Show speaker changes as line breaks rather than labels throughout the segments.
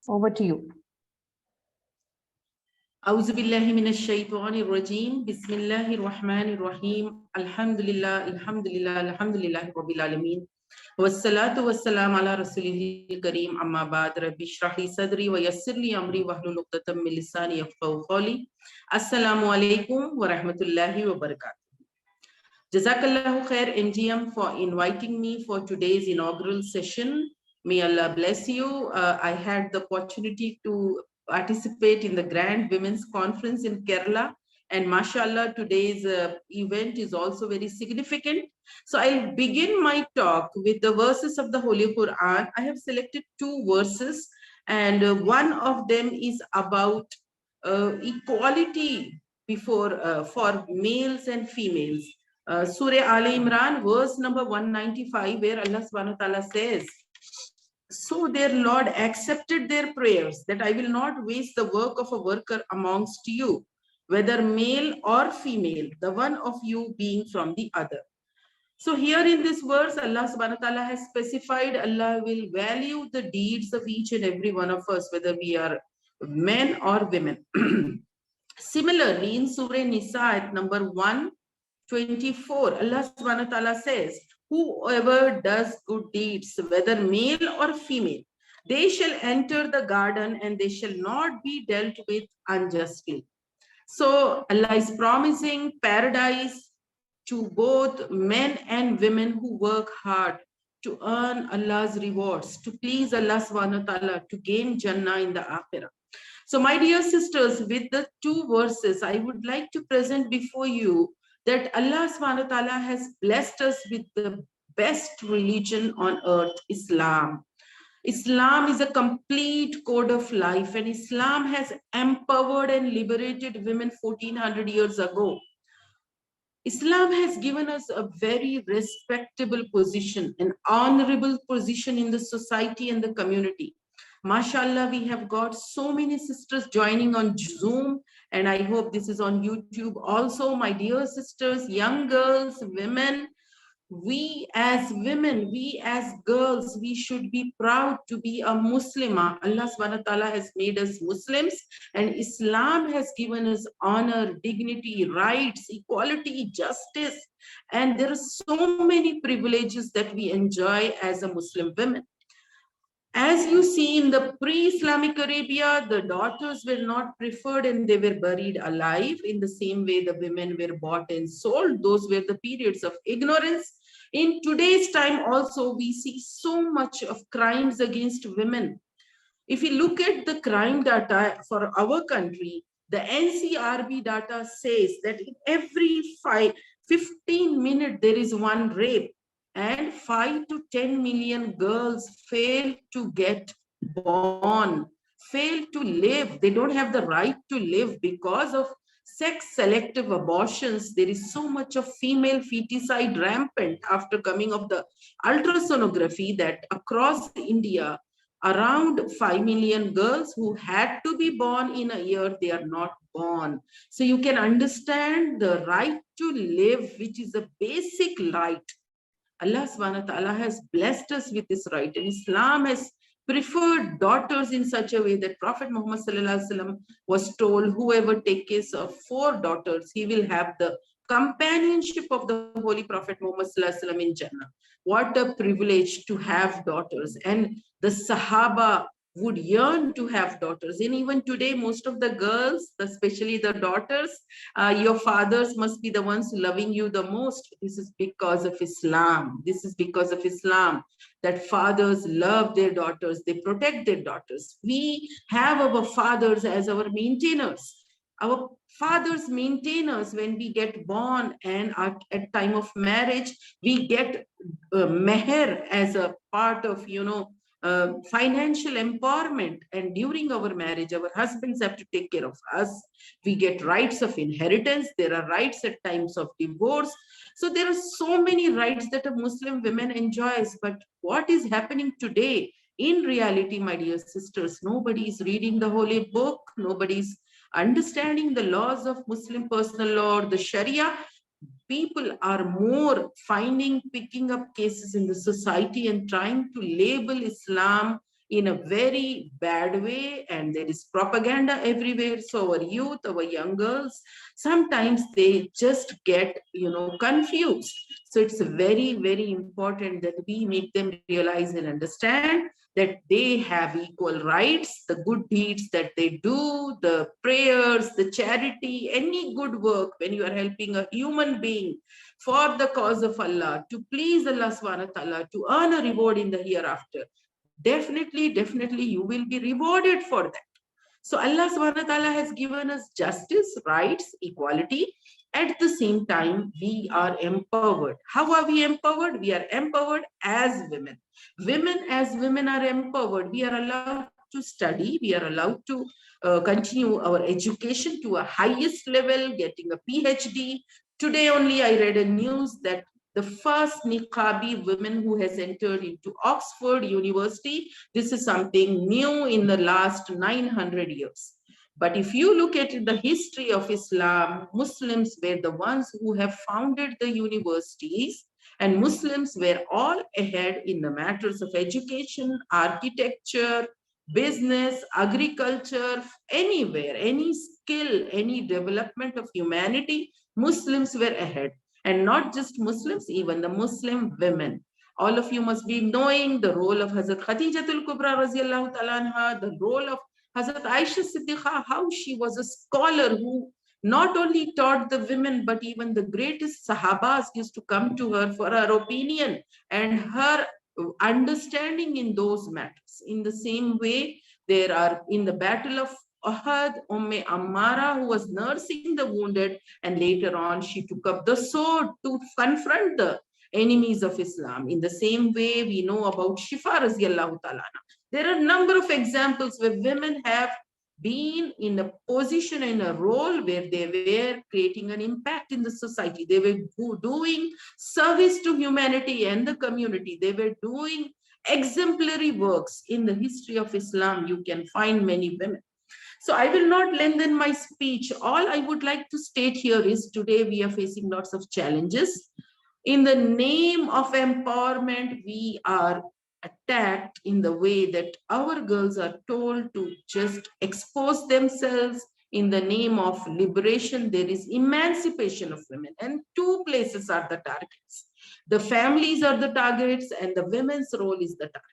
Over to you.
أعوذ بالله من الشيطان الرجيم بسم الله الرحمن الرحيم الحمد لله رب العالمين والصلاة والسلام على رسوله الكريم أما بعد رب اشرح لي صدري ويسر لي أمري واحلل عقدة من لساني يفقهوا قولي السلام عليكم ورحمة الله وبركاته. Jazakallahu khair NGM for inviting me for today's inaugural session. May Allah bless you. I had the opportunity to participate in the Grand Women's Conference in Kerala. And mashallah, today's event is also very significant. So I'll begin my talk with the verses of the Holy Quran. I have selected two verses, and one of them is about equality before for males and females. Surah Al Imran, verse number 195, where Allah subhanahu wa ta'ala says, so their Lord accepted their prayers, that I will not waste the work of a worker amongst you, whether male or female, the one of you being from the other. So here in this verse, Allah subhanahu wa ta'ala has specified Allah will value the deeds of each and every one of us, whether we are men or women. Similarly, in Surah Nisa, at number 124, Allah subhanahu wa ta'ala says, whoever does good deeds, whether male or female, they shall enter the garden and they shall not be dealt with unjustly. So Allah is promising paradise to both men and women who work hard to earn Allah's rewards, to please Allah subhanahu wa ta'ala, to gain Jannah in the Akhirah. So my dear sisters, with the two verses, I would like to present before you that Allah subhanahu wa ta'ala has blessed us with the best religion on earth, Islam. Islam is a complete code of life, and Islam has empowered and liberated women 1400 years ago. Islam has given us a very respectable position, an honorable position in the society and the community. Mashallah, we have got so many sisters joining on Zoom, and I hope this is on YouTube also. My dear sisters, young girls, women, we as women, we as girls, we should be proud to be a Muslimah. Allah subhanahu wa ta'ala has made us Muslims, and Islam has given us honor, dignity, rights, equality, justice, and there are so many privileges that we enjoy as a Muslim women. As you see, in the pre-Islamic Arabia, the daughters were not preferred and they were buried alive. In the same way, the women were bought and sold. Those were the periods of ignorance. In today's time also, we see so much of crimes against women. If you look at the crime data for our country, the NCRB data says that in every 15 minutes, there is one rape. And 5 to 10 million girls fail to get born, fail to live. They don't have the right to live because of sex-selective abortions. There is so much of female feticide rampant after coming of the ultrasonography that across India, around 5 million girls who had to be born in a year, they are not born. So you can understand the right to live, which is a basic right. Allah subhanahu wa ta'ala has blessed us with this right, and Islam has preferred daughters in such a way that Prophet Muhammad sallallahu alaihi wasallam was told, whoever takes of 4 daughters, he will have the companionship of the Holy Prophet Muhammad sallallahu alaihi wasallam in Jannah. What a privilege to have daughters, and the Sahaba would yearn to have daughters. And even today, most of the girls, especially the daughters, your fathers must be the ones loving you the most. This is because of Islam. This is because of Islam that fathers love their daughters. They protect their daughters. We have our fathers as our maintainers. Our fathers maintain us when we get born, and at time of marriage, we get meher as a part of, financial empowerment. And during our marriage, our husbands have to take care of us. We get rights of inheritance. There are rights at times of divorce. So there are so many rights that a Muslim woman enjoys. But what is happening today? In reality, my dear sisters, nobody is reading the holy book. Nobody is understanding the laws of Muslim personal law, the Sharia. People are more picking up cases in the society and trying to label Islam in a very bad way, and there is propaganda everywhere. So our youth, our young girls, sometimes they just get, confused. So it's very, very important that we make them realize and understand that they have equal rights. The good deeds that they do, the prayers, the charity, any good work, when you are helping a human being for the cause of Allah, to please Allah subhanahu wa ta'ala, to earn a reward in the hereafter, definitely you will be rewarded for that. So Allah subhanahu wa ta'ala has given us justice, rights, equality. At the same time, we are empowered. How are we empowered? We are empowered as women. Women as women are empowered. We are allowed to study. We are allowed to continue our education to a highest level, getting a PhD. Today only I read a news that the first niqabi woman who has entered into Oxford University. This is something new in the last 900 years. But if you look at the history of Islam, Muslims were the ones who have founded the universities, and Muslims were all ahead in the matters of education, architecture, business, agriculture, anywhere, any skill, any development of humanity, Muslims were ahead. And not just Muslims, even the Muslim women. All of you must be knowing the role of Hazrat Khadijatul Kubra Raziyallahu Ta'ala anha, the role of Hazrat Aisha Siddiqa, how she was a scholar who not only taught the women, but even the greatest Sahabas used to come to her for her opinion and her understanding in those matters. In the same way, there are in the Battle of Uhud, Ammara, who was nursing the wounded, and later on she took up the sword to confront the enemies of Islam. In the same way, we know about Shifa Raziyallahu Ta'ala. There are a number of examples where women have been in a position, in a role where they were creating an impact in the society. They were doing service to humanity and the community. They were doing exemplary works. In the history of Islam, you can find many women. So I will not lengthen my speech. All I would like to state here is today we are facing lots of challenges. In the name of empowerment, we are attacked in the way that our girls are told to just expose themselves. In the name of liberation, there is emancipation of women, and two places are the targets. The families are the targets, and the women's role is the target.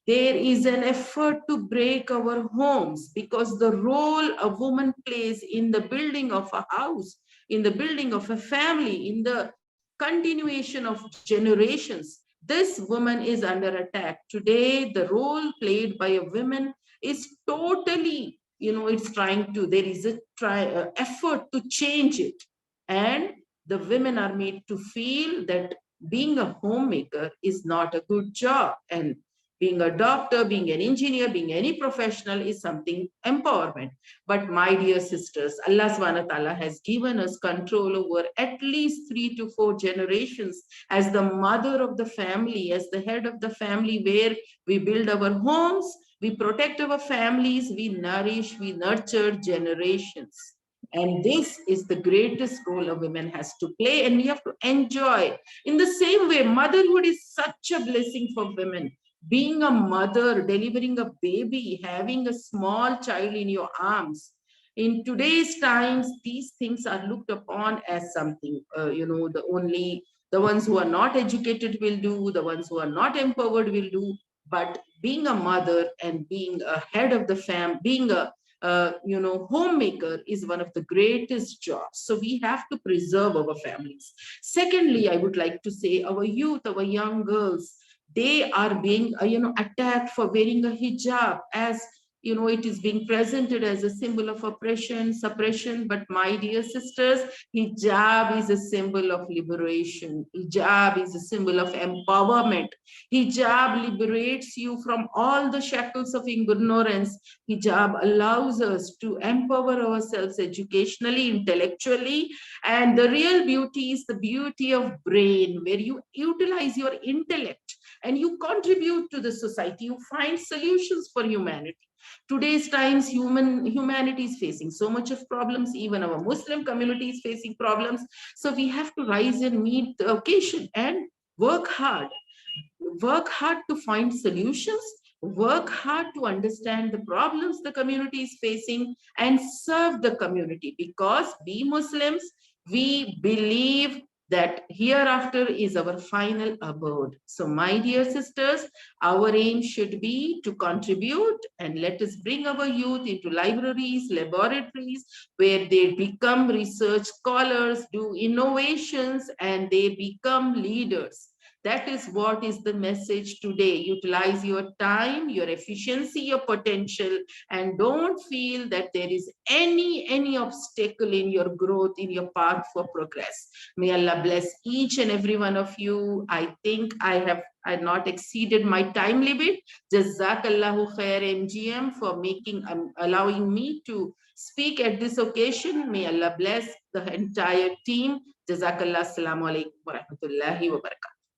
There is an effort to break our homes, because the role a woman plays in the building of a house, in the building of a family, in the continuation of generations, this woman is under attack. Today, the role played by a woman is totally, it's trying to, there is a effort to change it. And the women are made to feel that being a homemaker is not a good job. And being a doctor, being an engineer, being any professional is something empowerment. But my dear sisters, Allah subhanahu wa ta'ala has given us control over at least 3 to 4 generations as the mother of the family, as the head of the family, where we build our homes, we protect our families, we nourish, we nurture generations. And this is the greatest role a woman has to play, and we have to enjoy. In the same way, motherhood is such a blessing for women. Being a mother, delivering a baby, having a small child in your arms. In today's times, these things are looked upon as something, the ones who are not educated will do, the ones who are not empowered will do. But being a mother and being a head of the family, being a homemaker is one of the greatest jobs. So we have to preserve our families. Secondly, I would like to say our youth, our young girls, they are being, attacked for wearing a hijab, as it is being presented as a symbol of oppression, suppression. But my dear sisters, hijab is a symbol of liberation. Hijab is a symbol of empowerment. Hijab liberates you from all the shackles of ignorance. Hijab allows us to empower ourselves educationally, intellectually. And the real beauty is the beauty of brain, where you utilize your intellect and you contribute to the society. You find solutions for humanity. Today's times, humanity is facing so much of problems. Even our Muslim community is facing problems. So we have to rise and meet the occasion and work hard. Work hard to find solutions, Work hard to understand the problems the community is facing and serve the community, because we Muslims, we believe that hereafter is our final abode. So my dear sisters, our aim should be to contribute, and let us bring our youth into libraries, laboratories, where they become research scholars, do innovations, and they become leaders. That is what is the message today. Utilize your time, your efficiency, your potential, and don't feel that there is any obstacle in your growth, in your path for progress. May Allah bless each and every one of you. I think I have not exceeded my time limit. Jazakallahu khair, MGM, for allowing me to speak at this occasion. May Allah bless the entire team. Jazakallah. Assalamu alaikum wa rahmatullahi wa barakatuh.